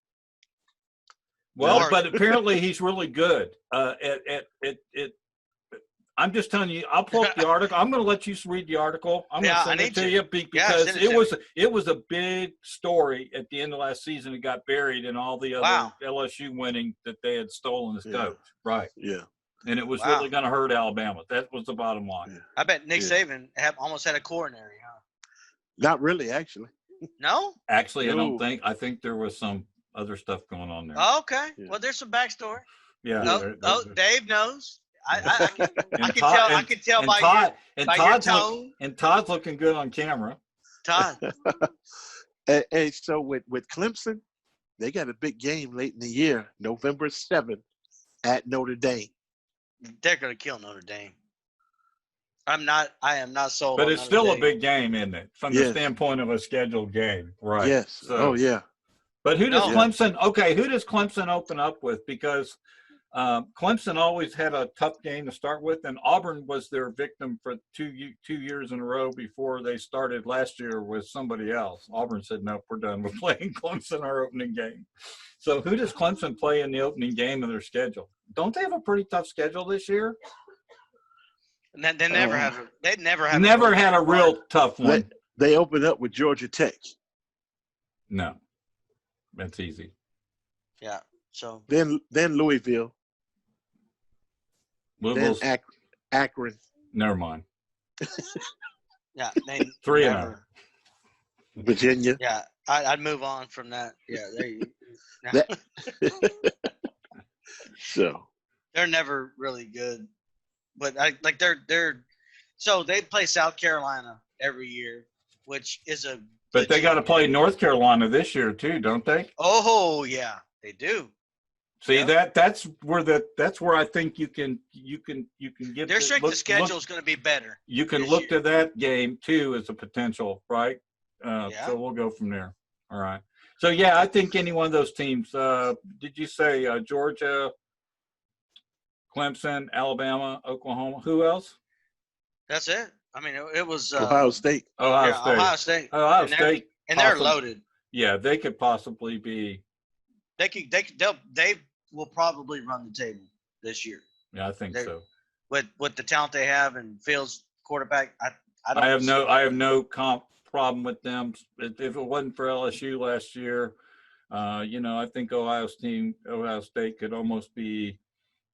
Well, but apparently he's really good. I'm just telling you. I'll pull up the article. I'm going to let you read the article. I'm going to send it to you because it was a big story at the end of last season. It got buried in all the other LSU winning that they had stolen his coach. Right. Yeah. And it was really going to hurt Alabama. That was the bottom line. Yeah. I bet Nick Saban almost had a coronary, huh? Not really, actually. No? Actually, I don't think. I think there was some other stuff going on there. Oh, okay. Yeah. Well, there's some backstory. Yeah. Dave knows. I can tell by your tone. And Todd's looking good on camera. Todd. Hey, so with Clemson, they got a big game late in the year, November 7th at Notre Dame. They're going to kill Notre Dame. I am not sold. But on it's Notre still Dame. a big game, isn't it? From the standpoint of a scheduled game, right? Yes. So, But who does Clemson? Okay, who does Clemson open up with? Because Clemson always had a tough game to start with, and Auburn was their victim for two years in a row before they started last year with somebody else. Auburn said, "Nope, we're done. We're playing Clemson our opening game." So who does Clemson play in the opening game of their schedule? Don't they have a pretty tough schedule this year? They never have. They never have. Never had a real tough one. They open up with Georgia Tech. No, that's easy. Yeah. So then Louisville, Louisville's, then Akron. never mind. yeah, 3-0. Virginia. Yeah, I'd move on from that. Yeah, there you. That- So They're never really good, but they're so they play South Carolina every year, which is a. But they got to play North Carolina this year too, don't they? Oh yeah, they do. See, Yep. that's where I think you can get Their strength of schedule is going to be better. You can this look year. to that game too as a potential, right? Yeah. So we'll go from there. All right. So yeah, I think any one of those teams. Did you say Georgia, Clemson, Alabama, Oklahoma? Who else? That's it. I mean, it was Ohio State. Ohio State. Ohio State. Ohio And State. they're loaded. Yeah, they could possibly be. They will probably run the table this year. Yeah, I think so. With the talent they have and Fields quarterback, I have no problem with them. If it wasn't for LSU last year, I think Ohio State could almost be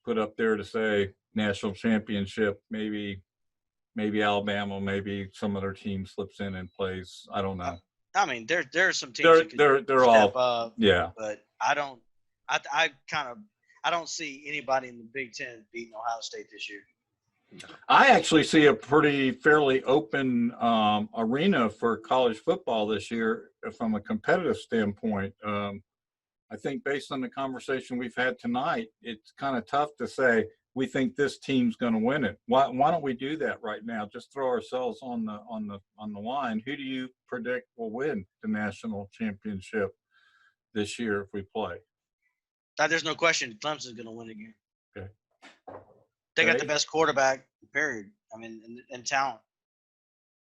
put up there to say national championship. Maybe Alabama, maybe some other team slips in and plays. I don't know. I mean, there are some teams that could they're step all up, yeah. but I don't see anybody in the Big Ten beating Ohio State this year. I actually see a fairly open arena for college football this year from a competitive standpoint. I think based on the conversation we've had tonight, it's kind of tough to say we think this team's going to win it. Why don't we do that right now? Just throw ourselves on the line. Who do you predict will win the national championship this year if we play? There's no question Clemson's going to win again. Okay. They got the best quarterback, period. I mean, in talent.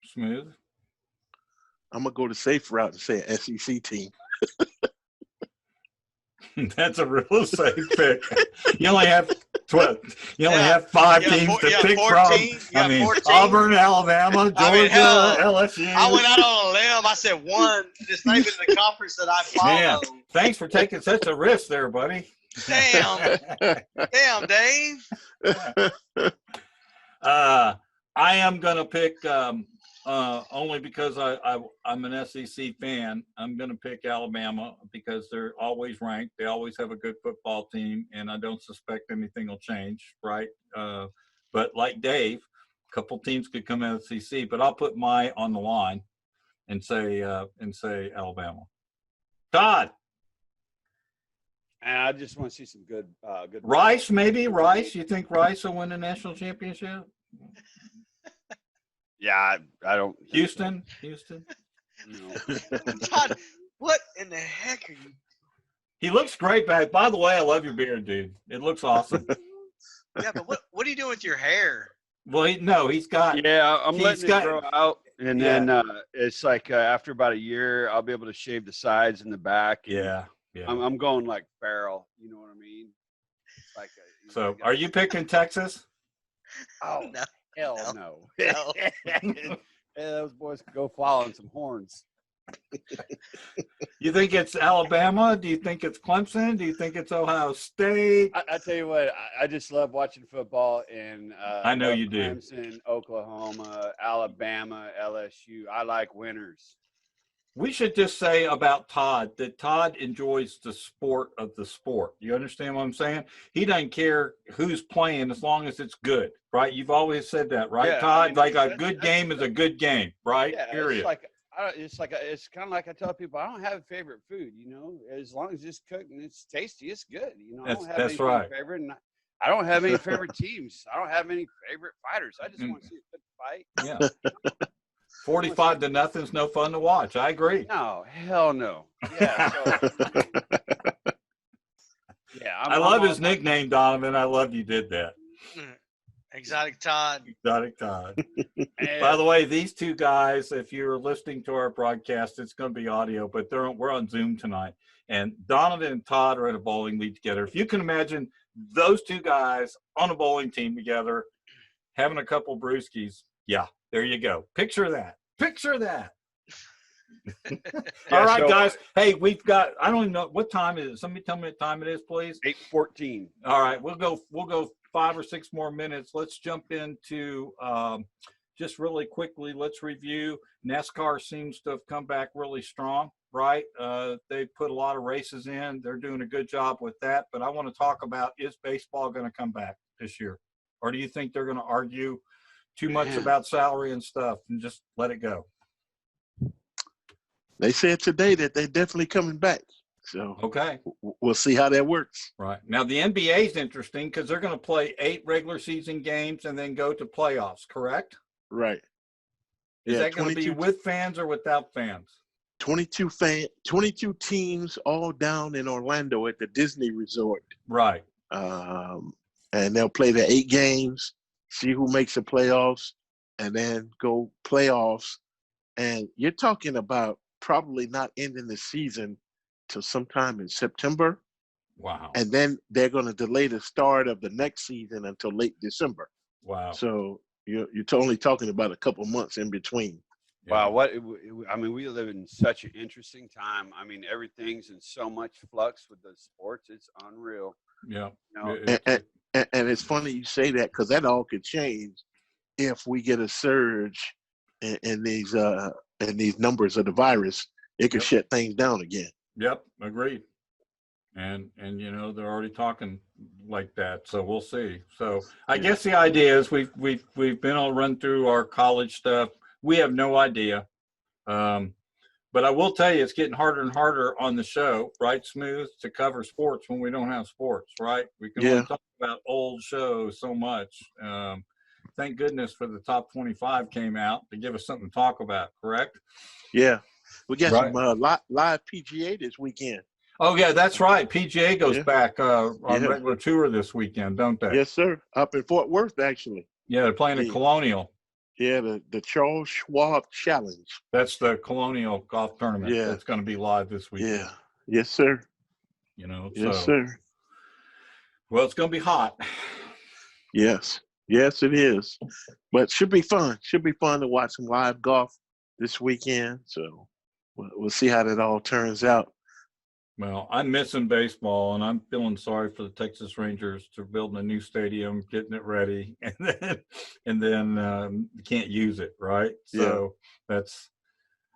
Smooth. I'm gonna go the safe route and say an SEC team. That's a real safe pick. You only have 12. You only have 5 teams to pick 14, from. I mean, 14. Auburn, Alabama, Georgia, LSU. I went out on a limb. I said one. It's not even the conference that I follow. Man, thanks for taking such a risk there, buddy. Damn, Dave. I am gonna pick only because I'm an SEC fan. I'm gonna pick Alabama because they're always ranked. They always have a good football team, and I don't suspect anything will change. Right? But like Dave, a couple teams could come out of the SEC, but I'll put my on the line and say Alabama. Todd. And I just want to see some good. Rice, maybe Rice. You think Rice will win the national championship? Yeah, I don't. Houston. No. Todd, what in the heck are you? He looks great back. By the way, I love your beard, dude. It looks awesome. Yeah, but what are you doing with your hair? Well, he's got. Yeah, I'm letting it grow out, and then it's like after about a year, I'll be able to shave the sides and the back. Yeah. I'm going like Farrell. You know what I mean? It's like so, are you picking Texas? Oh No. hell no! No. Yeah, those boys could go following some horns. You think it's Alabama? Do you think it's Clemson? Do you think it's Ohio State? I tell you what, I just love watching football, and I know you do. Clemson, Oklahoma, Alabama, LSU. I like winners. We should just say about Todd that Todd enjoys the sport of the sport. You understand what I'm saying? He doesn't care who's playing as long as it's good, right? You've always said that, right, Yeah, Todd? I mean, like a good game is a good game, right? Yeah, Period. It's kind of like I tell people, I don't have a favorite food. You know, as long as it's cooked and it's tasty, it's good. You know, I don't have that's anything right. favorite, and I don't have any favorite teams. I don't have any favorite fighters. I just want to see a good fight. Yeah. 45-0 is no fun to watch. I agree. No, hell no. Yeah. So, yeah. I love his nickname, Donovan. I love you did that. Exotic Todd. Exotic Todd. By the way, these two guys, if you're listening to our broadcast, it's going to be audio, but we're on Zoom tonight. And Donovan and Todd are at a bowling league together. If you can imagine those two guys on a bowling team together, having a couple brewskis, yeah, there you go. Picture that. All right, guys. Hey, we've got, I don't even know what time it is. Somebody tell me what time it is, please. 8:14. All right, we'll go 5 or 6 more minutes. Let's jump into just really quickly. Let's review. NASCAR seems to have come back really strong, right? They put a lot of races in. They're doing a good job with that. But I want to talk about, is baseball going to come back this year? Or do you think they're going to argue too much about salary and stuff and just let it go? They said today that they're definitely coming back. So okay, we'll see how that works. Right. Now, the NBA is interesting because they're going to play 8 regular season games and then go to playoffs, correct? Right. Is that going to be with fans or without fans? 22 teams all down in Orlando at the Disney Resort. Right. And they'll play the 8 games, see who makes the playoffs, and then go playoffs. And you're talking about probably not ending the season till sometime in September. Wow. And then they're going to delay the start of the next season until late December. Wow. So you're only talking about a couple months in between. Yeah. Wow. I mean, we live in such an interesting time. I mean, everything's in so much flux with the sports. It's unreal. Yeah. You know, and it's funny you say that because that all could change if we get a surge in these numbers of the virus. It could shut things down again. Yep, agreed. And you know, they're already talking like that, so we'll see. So I guess the idea is we've been all run through our college stuff. We have no idea, but I will tell you, it's getting harder and harder on the show, right, Smoooth, to cover sports when we don't have sports, right? We can only talk about old shows so much. Thank goodness for the top 25 came out to give us something to talk about, correct? Yeah. We got some live PGA this weekend. Oh, yeah, that's right. PGA goes back on regular tour this weekend, don't they? Yes, sir. Up in Fort Worth, actually. Yeah, they're playing a Colonial. Yeah, the Charles Schwab Challenge. That's the Colonial golf tournament. Yeah. That's going to be live this weekend. Yeah. Yes, sir. You know, yes, sir. Well, it's going to be hot. Yes. Yes, it is. But should be fun. Should be fun to watch some live golf this weekend. So we'll see how that all turns out. Well, I'm missing baseball, and I'm feeling sorry for the Texas Rangers to building a new stadium, getting it ready, and then can't use it, right? So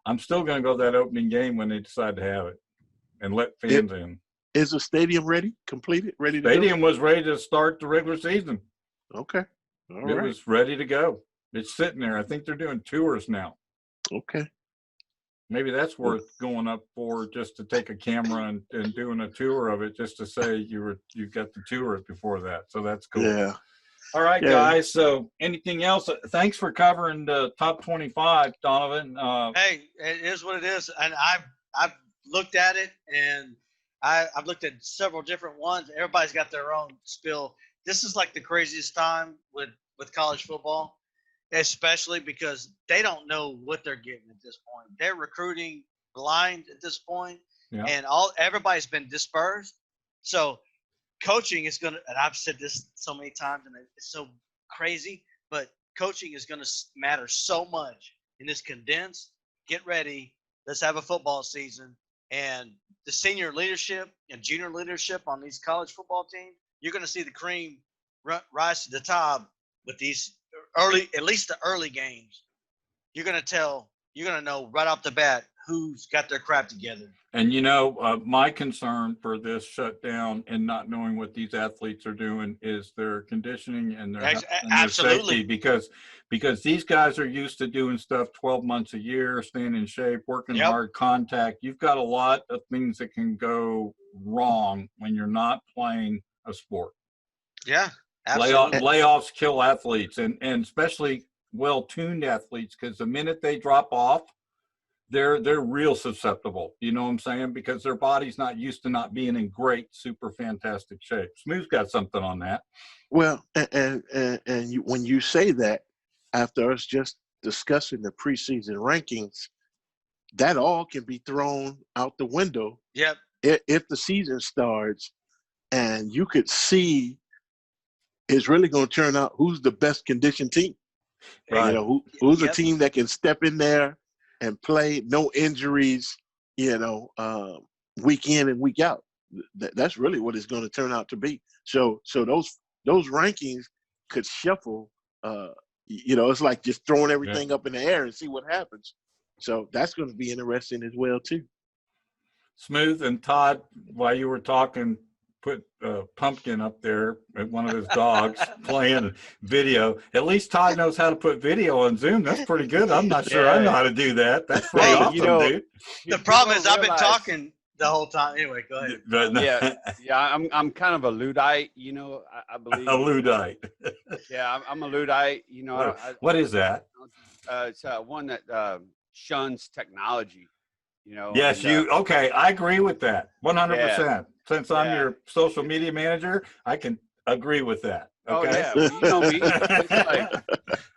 I'm still going to go to that opening game when they decide to have it and let fans in. Is the stadium ready, completed, ready to go? Stadium was ready to start the regular season. Okay. All right. It was ready to go. It's sitting there. I think they're doing tours now. Okay. Maybe that's worth going up for, just to take a camera and doing a tour of it, just to say you got the tour before that. So that's cool. Yeah. All right, guys. So anything else? Thanks for covering the top 25, Donovan. Hey, it is what it is. And I've looked at it, and I've looked at several different ones. Everybody's got their own spill. This is like the craziest time with college football, especially because they don't know what they're getting at this point. They're recruiting blind at this point, and everybody's been dispersed. So coaching is going to, and I've said this so many times, and it's so crazy, but coaching is going to matter so much in this condensed, get ready, let's have a football season. And the senior leadership and junior leadership on these college football teams, you're going to see the cream rise to the top with these early, at least the early games. You're going to know right off the bat who's got their crap together. And, you know, my concern for this shutdown and not knowing what these athletes are doing is their conditioning and their safety, because these guys are used to doing stuff 12 months a year, staying in shape, working hard, contact. You've got a lot of things that can go wrong when you're not playing a sport. Yeah, absolutely. Layoffs kill athletes, and especially well-tuned athletes, because the minute they drop off, they're real susceptible. You know what I'm saying? Because their body's not used to not being in great, super fantastic shape. Smooth's got something on that. Well, and when you say that, after us just discussing the preseason rankings, that all can be thrown out the window. Yep. If the season starts, and you could see it's really going to turn out who's the best conditioned team. Right. You know, who's a team that can step in there and play, no injuries, week in and week out. That's really what it's going to turn out to be. So those rankings could shuffle. It's like just throwing everything up in the air and see what happens. So that's going to be interesting as well too. Smoooth and Todd, while you were talking, put Pumpkin up there at one of his dogs playing video. At least Todd knows how to put video on Zoom. That's pretty good. I'm not sure I know how to do that. That's pretty awesome, dude. The problem is I've been talking the whole time. Anyway, go ahead. I'm kind of a Luddite, I believe. A Luddite. Yeah, I'm a Luddite. What is that? It's one that shuns technology. Yes, okay. I agree with that 100%. Since I'm your social media manager, I can agree with that. Okay. Oh, yeah. Well, you know me. It's like,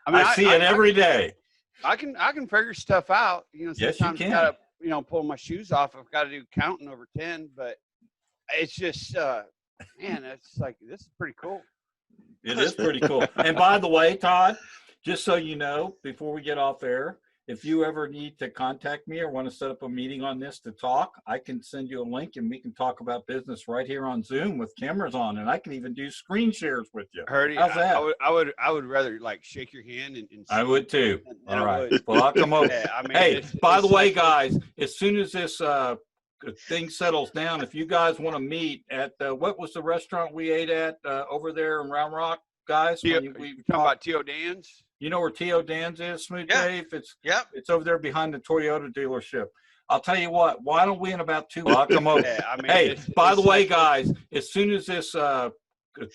I see it every day. I can figure stuff out. Yes, you sometimes can. I gotta, pull my shoes off. I've got to do counting over 10, but it's just, man, it's like, this is pretty cool. It is pretty cool. And by the way, Todd, just so you know, before we get off air, if you ever need to contact me or want to set up a meeting on this to talk, I can send you a link and we can talk about business right here on Zoom with cameras on, and I can even do screen shares with you. Hurdie, how's that? I would rather like shake your hand and I would too. All right. Would. Well, I'll come over. Yeah, hey, by the way, guys, as soon as this thing settles down, if you guys want to meet at what was the restaurant we ate at over there in Round Rock, guys? We talking about T.O. Dan's? You know where T.O. Dan's is, Smoooth Dave? It's over there behind the Toyota dealership. I'll tell you what, why don't we in about 2 weeks, I'll come over. Hey, by the way, guys, as soon as this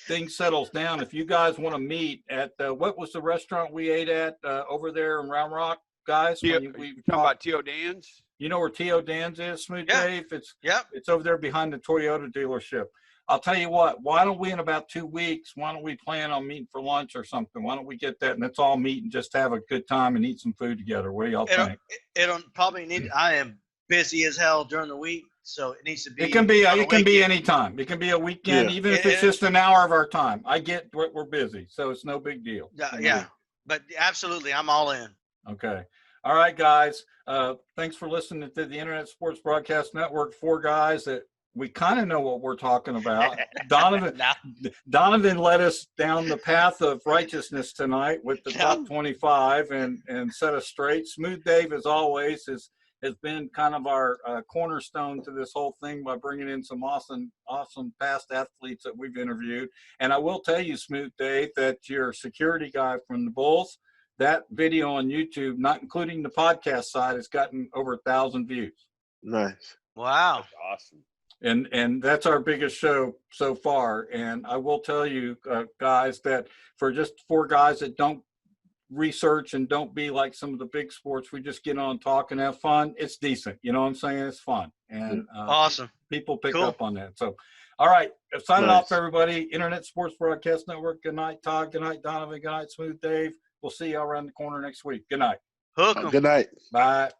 thing settles down, if you guys want to meet at what was the restaurant we ate at over there in Round Rock, guys? We talking about T.O. Dan's? You know where T.O. Dan's is, Smoooth Dave? It's over there behind the Toyota dealership. I'll tell you what, why don't we in about 2 weeks, why don't we plan on meeting for lunch or something? Why don't we get that and let's all meet and just have a good time and eat some food together? What do y'all think? It'll probably need, I am busy as hell during the week, so it needs to be. It can be anytime. It can be a weekend, even if it's just an hour of our time. I get we're busy, so it's no big deal. Yeah, but absolutely, I'm all in. Okay. All right, guys. Thanks for listening to the Internet Sports Broadcast Network. 4 guys that we kind of know what we're talking about. Donovan led us down the path of righteousness tonight with the top 25 and set us straight. Smoooth Dave, as always, has been kind of our cornerstone to this whole thing by bringing in some awesome past athletes that we've interviewed. And I will tell you, Smoooth Dave, that your security guy from the Bulls, that video on YouTube, not including the podcast side, has gotten over 1,000 views. Nice. Wow. That's awesome. And that's our biggest show so far. And I will tell you, guys, that for just 4 guys that don't research and don't be like some of the big sports, we just get on, talk, and have fun. It's decent. You know what I'm saying? It's fun. And awesome. People pick up on that. So, all right. Signing off, everybody. Internet Sports Broadcast Network. Good night, Todd. Good night, Donovan. Good night, Smoooth Dave. We'll see you around the corner next week. Good night. Hook 'em. Good night. Bye.